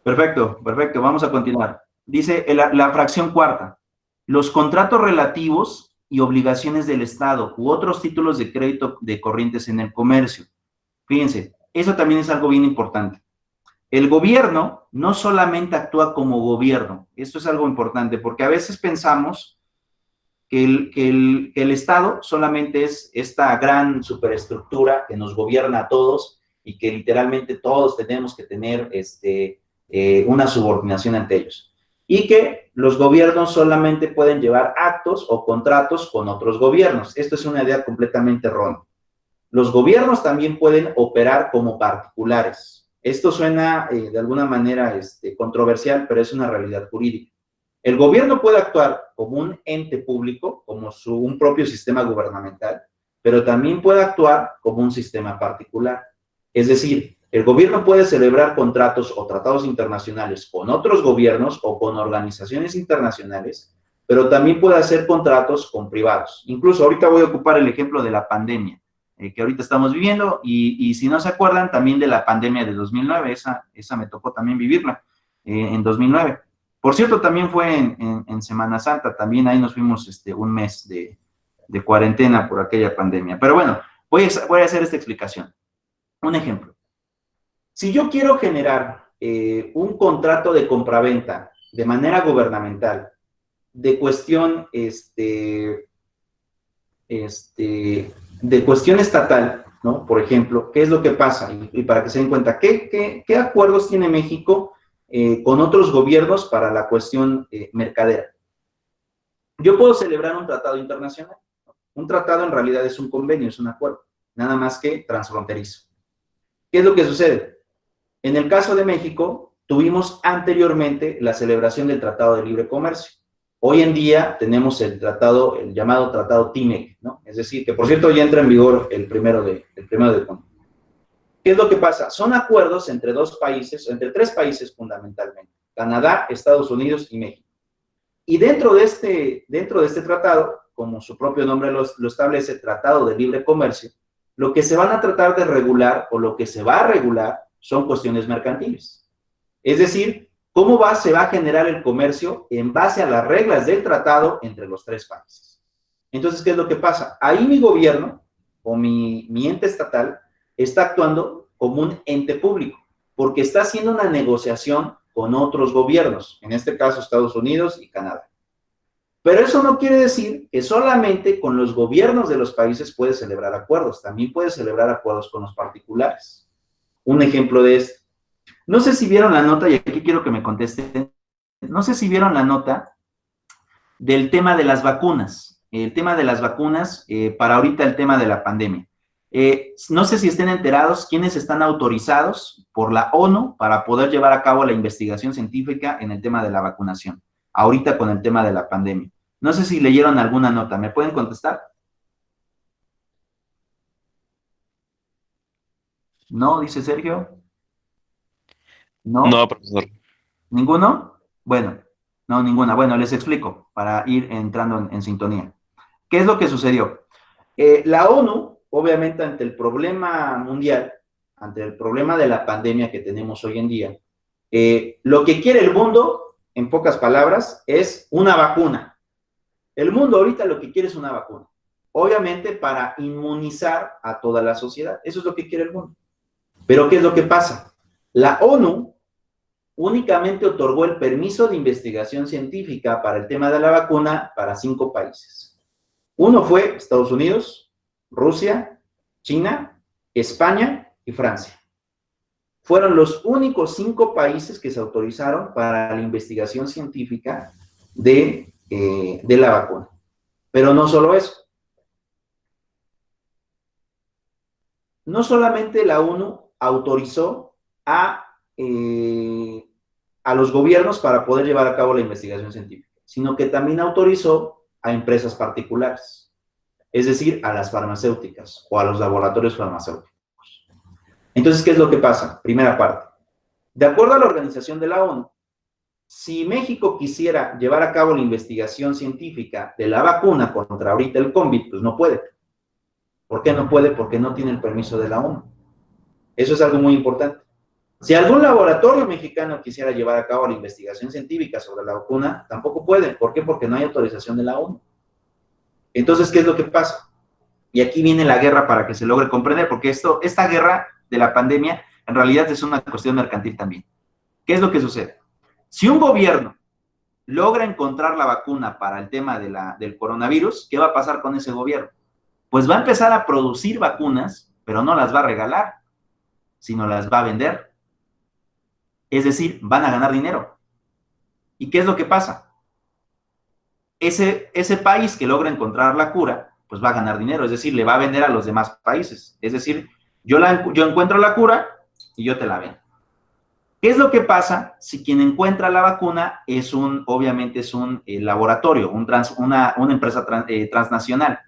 Perfecto, perfecto. Vamos a continuar. Dice la fracción cuarta. Los contratos relativos y obligaciones del Estado u otros títulos de crédito de corrientes en el comercio. Fíjense, eso también es algo bien importante. El gobierno no solamente actúa como gobierno. Esto es algo importante porque a veces pensamos que el Estado solamente es esta gran superestructura que nos gobierna a todos y que literalmente todos tenemos que tener una subordinación ante ellos. Y que los gobiernos solamente pueden llevar actos o contratos con otros gobiernos. Esto es una idea completamente errónea. Los gobiernos también pueden operar como particulares. Esto suena de alguna manera controversial, pero es una realidad jurídica. El gobierno puede actuar como un ente público, como un propio sistema gubernamental, pero también puede actuar como un sistema particular. Es decir, el gobierno puede celebrar contratos o tratados internacionales con otros gobiernos o con organizaciones internacionales, pero también puede hacer contratos con privados. Incluso ahorita voy a ocupar el ejemplo de la pandemia que ahorita estamos viviendo y si no se acuerdan también de la pandemia de 2009, esa me tocó también vivirla en 2009. Por cierto, también fue en Semana Santa, también ahí nos fuimos un mes de cuarentena por aquella pandemia. Pero bueno, voy a hacer esta explicación. Un ejemplo. Si yo quiero generar un contrato de compraventa de manera gubernamental, de cuestión, de cuestión estatal, ¿no? Por ejemplo, ¿qué es lo que pasa? Y para que se den cuenta, ¿qué acuerdos tiene México con otros gobiernos para la cuestión mercadera? Yo puedo celebrar un tratado internacional. Un tratado en realidad es un convenio, es un acuerdo, nada más que transfronterizo. ¿Qué es lo que sucede? En el caso de México, tuvimos anteriormente la celebración del Tratado de Libre Comercio. Hoy en día tenemos el llamado Tratado TIMEC, ¿no? Es decir, que por cierto ya entra en vigor el primero de junio. ¿Qué es lo que pasa? Son acuerdos entre entre tres países fundamentalmente, Canadá, Estados Unidos y México. Y dentro de este tratado, como su propio nombre lo establece, Tratado de Libre Comercio, lo que se van a tratar de regular o lo que se va a regular son cuestiones mercantiles. Es decir, ¿cómo se va a generar el comercio en base a las reglas del tratado entre los tres países? Entonces, ¿qué es lo que pasa? Ahí mi gobierno o mi ente estatal está actuando como un ente público, porque está haciendo una negociación con otros gobiernos, en este caso Estados Unidos y Canadá. Pero eso no quiere decir que solamente con los gobiernos de los países puede celebrar acuerdos, también puede celebrar acuerdos con los particulares. Un ejemplo de esto. No sé si vieron la nota, y aquí quiero que me contesten, no sé si vieron la nota del tema de las vacunas, el tema de las vacunas para ahorita el tema de la pandemia. No sé si estén enterados quiénes están autorizados por la ONU para poder llevar a cabo la investigación científica en el tema de la vacunación, ahorita con el tema de la pandemia. No sé si leyeron alguna nota, ¿me pueden contestar? ¿No? Dice Sergio. ¿No? No, profesor. ¿Ninguno? Bueno, no, ninguna. Bueno, les explico para ir entrando en sintonía. ¿Qué es lo que sucedió? La ONU, obviamente, ante el problema mundial, ante el problema de la pandemia que tenemos hoy en día, lo que quiere el mundo, en pocas palabras, es una vacuna. El mundo ahorita lo que quiere es una vacuna. Obviamente para inmunizar a toda la sociedad. Eso es lo que quiere el mundo. Pero ¿qué es lo que pasa? La ONU únicamente otorgó el permiso de investigación científica para el tema de la vacuna para 5 países. Uno fue Estados Unidos, Rusia, China, España y Francia. Fueron los únicos 5 países que se autorizaron para la investigación científica de la vacuna. Pero no solo eso. No solamente la ONU autorizó a los gobiernos para poder llevar a cabo la investigación científica, sino que también autorizó a empresas particulares, es decir, a las farmacéuticas o a los laboratorios farmacéuticos. Entonces, ¿qué es lo que pasa? Primera parte. De acuerdo a la organización de la ONU, si México quisiera llevar a cabo la investigación científica de la vacuna contra ahorita el COVID, pues no puede. ¿Por qué no puede? Porque no tiene el permiso de la ONU. Eso es algo muy importante. Si algún laboratorio mexicano quisiera llevar a cabo la investigación científica sobre la vacuna, tampoco pueden. ¿Por qué? Porque no hay autorización de la ONU. Entonces, ¿qué es lo que pasa? Y aquí viene la guerra para que se logre comprender, porque esta guerra de la pandemia en realidad es una cuestión mercantil también. ¿Qué es lo que sucede? Si un gobierno logra encontrar la vacuna para el tema del coronavirus, ¿qué va a pasar con ese gobierno? Pues va a empezar a producir vacunas, pero no las va a regalar, sino las va a vender. Es decir, van a ganar dinero. ¿Y qué es lo que pasa? Ese país que logra encontrar la cura, pues va a ganar dinero, es decir, le va a vender a los demás países. Es decir, yo encuentro la cura y yo te la vendo. ¿Qué es lo que pasa si quien encuentra la vacuna obviamente es un laboratorio, una empresa transnacional?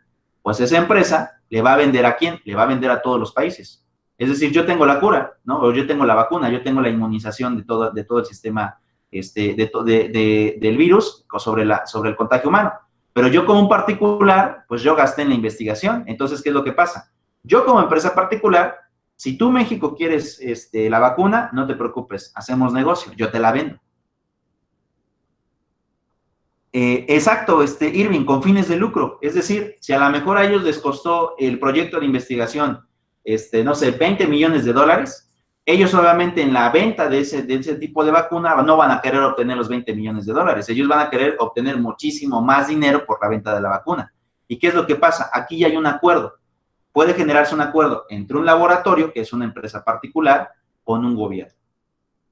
Pues esa empresa le va a vender ¿a quién? Le va a vender a todos los países. Es decir, yo tengo la cura, ¿no? O yo tengo la vacuna, yo tengo la inmunización de todo el sistema del virus sobre el contagio humano. Pero yo como un particular, pues yo gasté en la investigación. Entonces, ¿qué es lo que pasa? Yo como empresa particular, si tú, México, quieres la vacuna, no te preocupes, hacemos negocio, yo te la vendo. Exacto, Irving, con fines de lucro. Es decir, si a lo mejor a ellos les costó el proyecto de investigación, no sé, $20 millones, ellos obviamente en la venta de ese tipo de vacuna no van a querer obtener los $20 millones. Ellos van a querer obtener muchísimo más dinero por la venta de la vacuna. ¿Y qué es lo que pasa? Aquí ya hay un acuerdo. Puede generarse un acuerdo entre un laboratorio, que es una empresa particular, con un gobierno.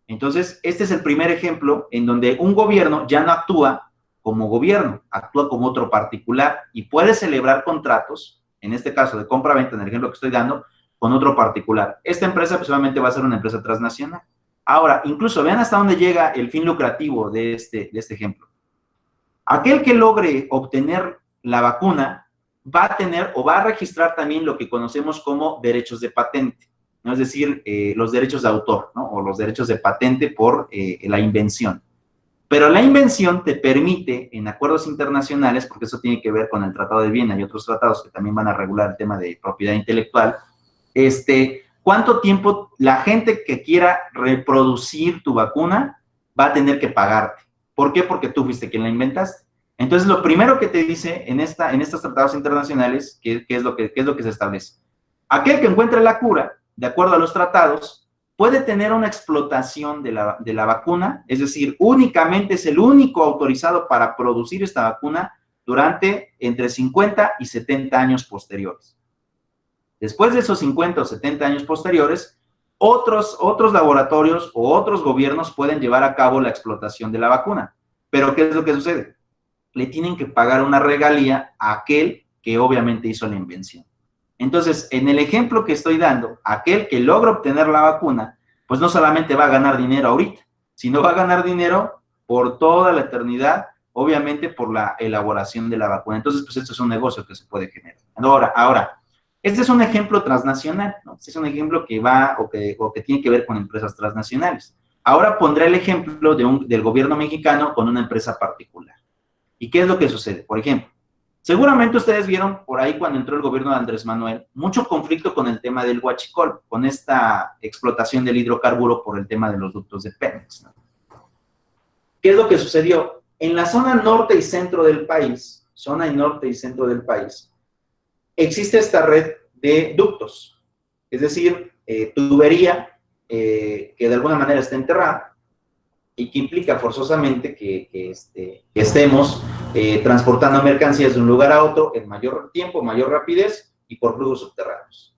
Entonces, este es el primer ejemplo en donde un gobierno ya no actúa como gobierno, actúa como otro particular y puede celebrar contratos, en este caso de compra-venta, en el ejemplo que estoy dando, con otro particular. Esta empresa pues obviamente va a ser una empresa transnacional. Ahora, incluso vean hasta dónde llega el fin lucrativo de este ejemplo. Aquel que logre obtener la vacuna va a tener o va a registrar también lo que conocemos como derechos de patente, ¿no? Es decir, los derechos de autor, ¿no? O los derechos de patente por la invención. Pero la invención te permite, en acuerdos internacionales, porque eso tiene que ver con el Tratado de Viena y otros tratados que también van a regular el tema de propiedad intelectual, cuánto tiempo la gente que quiera reproducir tu vacuna va a tener que pagarte. ¿Por qué? Porque tú fuiste quien la inventaste. Entonces, lo primero que te dice en estos tratados internacionales, ¿qué es lo que se establece? Aquel que encuentre la cura, de acuerdo a los tratados, puede tener una explotación de la vacuna, es decir, únicamente es el único autorizado para producir esta vacuna durante entre 50 y 70 años posteriores. Después de esos 50 o 70 años posteriores, otros laboratorios o otros gobiernos pueden llevar a cabo la explotación de la vacuna. Pero, ¿qué es lo que sucede? Le tienen que pagar una regalía a aquel que obviamente hizo la invención. Entonces, en el ejemplo que estoy dando, aquel que logra obtener la vacuna, pues no solamente va a ganar dinero ahorita, sino va a ganar dinero por toda la eternidad, obviamente por la elaboración de la vacuna. Entonces, pues esto es un negocio que se puede generar. Ahora, este es un ejemplo transnacional, ¿no? Este es un ejemplo que va o que tiene que ver con empresas transnacionales. Ahora pondré el ejemplo del gobierno mexicano con una empresa particular. ¿Y qué es lo que sucede? Por ejemplo, seguramente ustedes vieron por ahí cuando entró el gobierno de Andrés Manuel, mucho conflicto con el tema del huachicol, con esta explotación del hidrocarburo por el tema de los ductos de Pemex, ¿no? ¿Qué es lo que sucedió? En la zona norte y centro del país, existe esta red de ductos, es decir, tubería que de alguna manera está enterrada y que implica forzosamente que estemos transportando mercancías de un lugar a otro en mayor tiempo, mayor rapidez y por flujos subterráneos.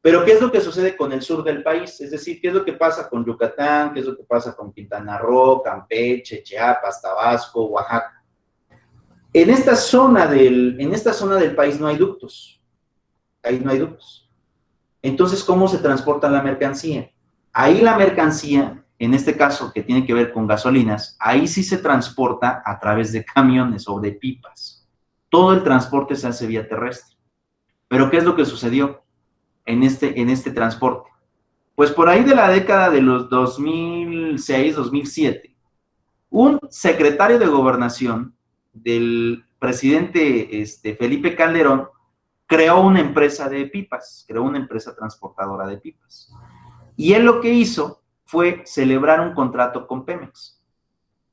Pero, ¿qué es lo que sucede con el sur del país? Es decir, ¿qué es lo que pasa con Yucatán? ¿Qué es lo que pasa con Quintana Roo, Campeche, Chiapas, Tabasco, Oaxaca? En esta zona del país no hay ductos. Ahí no hay ductos. Entonces, ¿cómo se transporta la mercancía? Ahí la mercancía, en este caso que tiene que ver con gasolinas, ahí sí se transporta a través de camiones o de pipas. Todo el transporte se hace vía terrestre. Pero, ¿qué es lo que sucedió en este transporte? Pues por ahí de la década de los 2006, 2007, un secretario de Gobernación del presidente Felipe Calderón creó una empresa de pipas, creó una empresa transportadora de pipas. Y él lo que hizo fue celebrar un contrato con Pemex.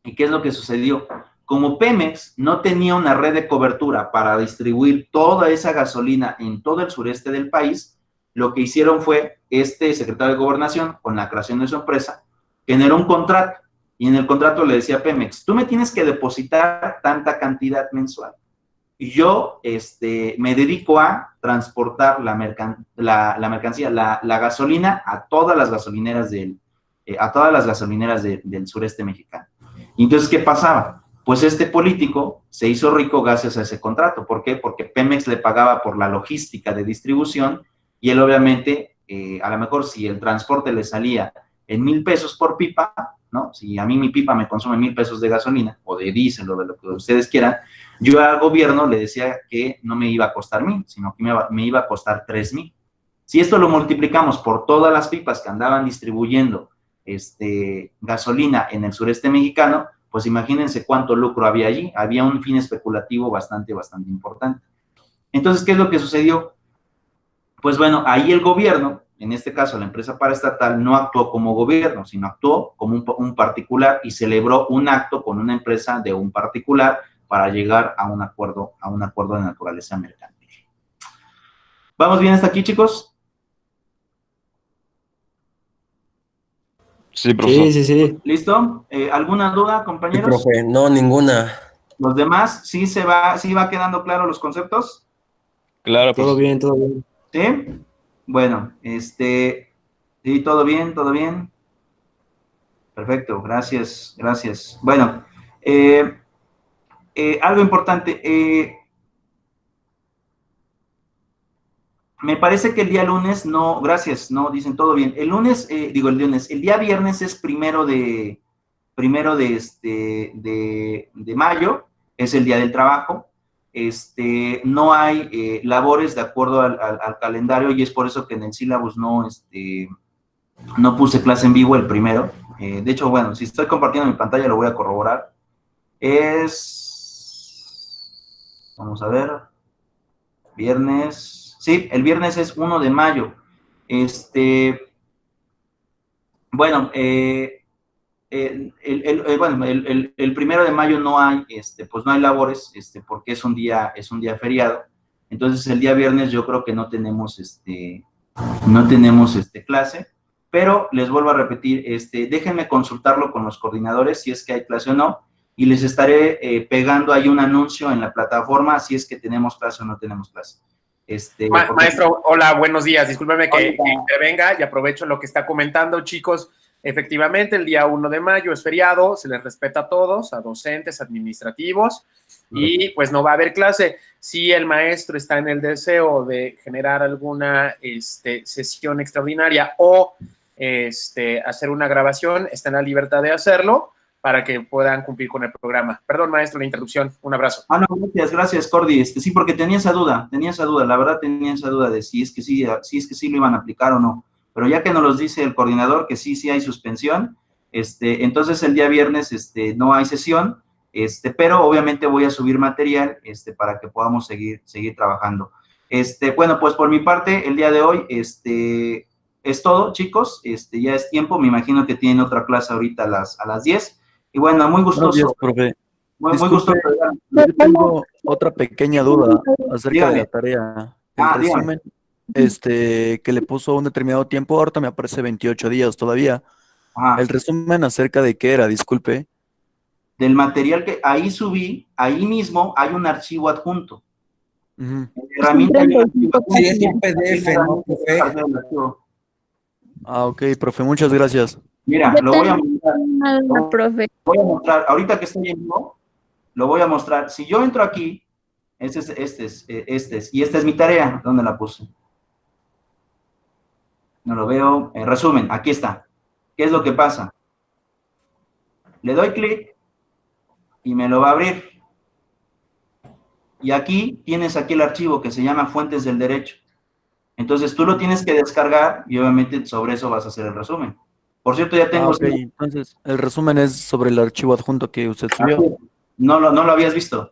¿Y qué es lo que sucedió? Como Pemex no tenía una red de cobertura para distribuir toda esa gasolina en todo el sureste del país, lo que hicieron fue, este secretario de Gobernación, con la creación de su empresa, generó un contrato, y en el contrato le decía a Pemex, tú me tienes que depositar tanta cantidad mensual, y yo me dedico a transportar la mercancía, la gasolina a todas las gasolineras del sureste mexicano. Y entonces, ¿qué pasaba? Pues este político se hizo rico gracias a ese contrato. ¿Por qué? Porque Pemex le pagaba por la logística de distribución y él obviamente, a lo mejor si el transporte le salía en 1,000 pesos por pipa, ¿no? Si a mí mi pipa me consume 1,000 pesos de gasolina o de diésel o de lo que ustedes quieran, yo al gobierno le decía que no me iba a costar 1,000, sino que me iba a costar 3,000. Si esto lo multiplicamos por todas las pipas que andaban distribuyendo gasolina en el sureste mexicano, pues imagínense cuánto lucro había allí. Había un fin especulativo bastante importante. Entonces, ¿qué es lo que sucedió? Pues bueno, ahí el gobierno, en este caso la empresa paraestatal, no actuó como gobierno, sino actuó como un particular y celebró un acto con una empresa de un particular para llegar a un acuerdo de naturaleza mercantil. ¿Vamos bien hasta aquí, chicos? Sí, profesor. Sí. ¿Listo? ¿Alguna duda, Sí, compañeros? profe, no, ninguna. ¿Los demás sí va quedando claro los conceptos? Claro, Todo profesor. bien, todo bien. ¿Sí? Bueno, sí, todo bien. Perfecto, gracias. Bueno, algo importante, me parece que el día lunes no, gracias, no, dicen todo bien. El lunes, el día viernes es primero de mayo, es el día del trabajo. No hay labores de acuerdo al calendario y es por eso que en el sílabus no puse clase en vivo el primero. De hecho, bueno, si estoy compartiendo mi pantalla lo voy a corroborar. Vamos a ver, viernes, sí, el viernes es 1 de mayo. Bueno, el 1 de mayo no hay, pues no hay labores, porque es un día feriado. Entonces el día viernes yo creo que no tenemos clase, pero les vuelvo a repetir, déjenme consultarlo con los coordinadores si es que hay clase o no, y les estaré pegando ahí un anuncio en la plataforma si es que tenemos clase o no tenemos clase. Maestro, hola, buenos días. Discúlpeme que intervenga y aprovecho lo que está comentando, chicos. Efectivamente, el día 1 de mayo es feriado, se les respeta a todos, a docentes, administrativos, y pues no va a haber clase. Si el maestro está en el deseo de generar alguna sesión extraordinaria o hacer una grabación, está en la libertad de hacerlo para que puedan cumplir con el programa. Perdón, maestro, la interrupción. Un abrazo. No, gracias, Cordy. Sí, porque tenía esa duda, la verdad tenía esa duda de si es que sí lo iban a aplicar o no. Pero ya que nos los dice el coordinador que sí hay suspensión, entonces el día viernes no hay sesión, pero obviamente voy a subir material para que podamos seguir trabajando. Bueno, pues por mi parte, el día de hoy, es todo, chicos. Ya es tiempo, me imagino que tienen otra clase ahorita a las 10. Y bueno, muy gustoso. Buenos días, profe. Muy Disculpe, gustoso. yo tengo otra pequeña duda acerca Dígame. de la tarea. El resumen, que le puso un determinado tiempo, ahorita me aparece 28 días todavía. Ajá. El resumen acerca de qué era, disculpe. Del material que ahí subí, ahí mismo hay un archivo adjunto. Ujú. Herramienta hay un archivo adjunto. Sí, es un PDF, ¿no, profe? Ah, ok, profe, muchas gracias. Mira, lo voy a mostrar. Profe. Voy a mostrar, ahorita que estoy en vivo, lo voy a mostrar. Si yo entro aquí, y esta es mi tarea, ¿dónde la puse? No lo veo. Resumen, aquí está. ¿Qué es lo que pasa? Le doy clic y me lo va a abrir. Y aquí tienes el archivo que se llama Fuentes del Derecho. Entonces tú lo tienes que descargar y obviamente sobre eso vas a hacer el resumen. Por cierto, ya tengo... Ok, entonces el resumen es sobre el archivo adjunto que usted subió. ¿No lo habías visto?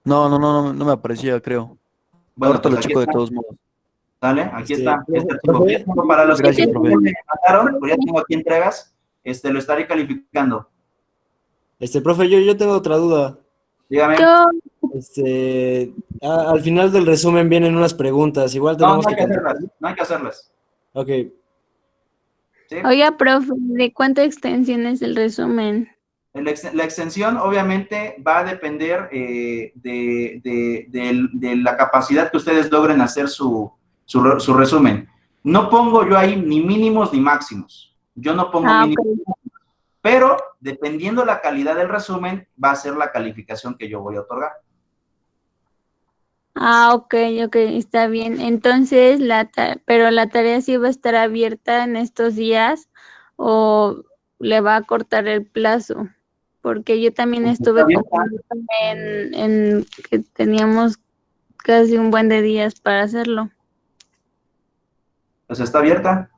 No me aparecía, creo. Bueno, Ahorita pues lo aquí checo de está. todos modos. ¿Sale? Aquí está este archivo. profe. Para los Gracias, que profe. me mandaron, pues ya tengo aquí entregas, lo estaré calificando. Profe, yo tengo otra duda. Dígame. Yo, Al final del resumen vienen unas preguntas, igual No, tenemos no hay que contestar. hacerlas, no hay que hacerlas. Ok, ¿Sí? oiga, profe, ¿de cuánta extensión es el resumen? La extensión obviamente va a depender de la capacidad que ustedes logren hacer su resumen. No pongo yo ahí ni mínimos ni máximos. Yo no pongo Ah, mínimos. ok. Pero dependiendo la calidad del resumen, va a ser la calificación que yo voy a otorgar. Ah, ok, está bien. Entonces, pero la tarea sí va a estar abierta en estos días o le va a cortar el plazo, porque yo también estuve comentándome en que teníamos casi un buen de días para hacerlo. Pues está abierta.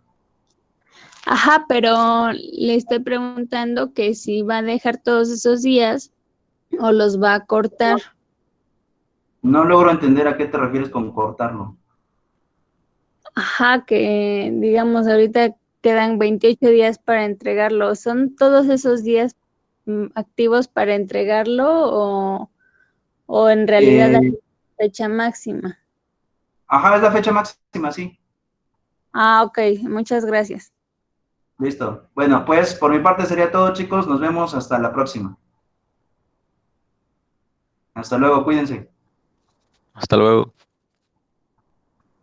Ajá, pero le estoy preguntando que si va a dejar todos esos días o los va a cortar. No logro entender a qué te refieres con cortarlo. Ajá, que digamos ahorita quedan 28 días para entregarlo. ¿Son todos esos días activos para entregarlo o en realidad hay fecha máxima? Ajá, es la fecha máxima, sí. Ah, ok, muchas gracias. Listo. Bueno, pues por mi parte sería todo, chicos. Nos vemos hasta la próxima. Hasta luego, cuídense. Hasta luego.